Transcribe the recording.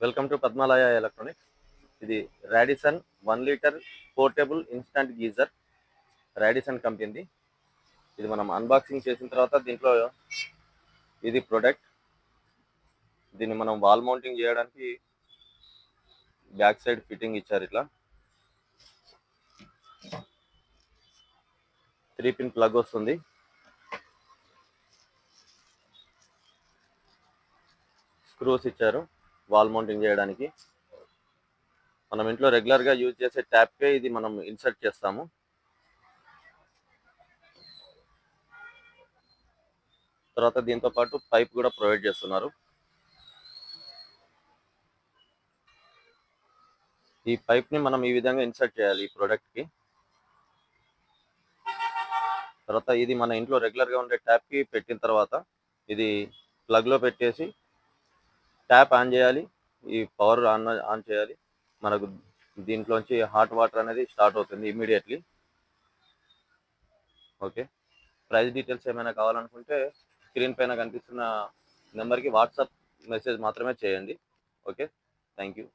Welcome to Padmalaya electronics. ఇది Radisson 1 litre portable instant geyser, Radisson కంపెనీది. ఇది మనం అన్బాక్సింగ్ చేసిన తర్వాత దీంట్లో ఇది ప్రొడక్ట్. దీన్ని మనం వాల్ మౌంటింగ్ చేయడానికి బ్యాక్ సైడ్ ఫిట్టింగ్ ఇచ్చారు. ఇట్లా 3 పిన్ ప్లగ్ వస్తుంది. స్క్రూస్ ఇచ్చారు వాల్ మౌంటింగ్ చేయడానికి. మనం ఇంట్లో రెగ్యులర్గా యూజ్ చేసే ట్యాప్కే ఇది మనం ఇన్సర్ట్ చేస్తాము. తర్వాత దీంతో పాటు పైప్ కూడా ప్రొవైడ్ చేస్తున్నారు. ఈ పైప్ని మనం ఈ విధంగా ఇన్సర్ట్ చేయాలి ఈ ప్రోడక్ట్కి. తర్వాత ఇది మన ఇంట్లో రెగ్యులర్గా ఉండే ట్యాప్కి పెట్టిన తర్వాత ఇది ప్లగ్లో పెట్టేసి ట్యాప్ ఆన్ చేయాలి. ఈ పవర్ ఆన్ చేయాలి. మనకు దీంట్లోంచి హాట్ వాటర్ అనేది స్టార్ట్ అవుతుంది ఇమీడియట్లీ. ఓకే, ప్రైస్ డీటెయిల్స్ ఏమైనా కావాలనుకుంటే స్క్రీన్ పైన కనిపిస్తున్న నెంబర్కి వాట్సాప్ మెసేజ్ మాత్రమే చేయండి. Okay, thank you.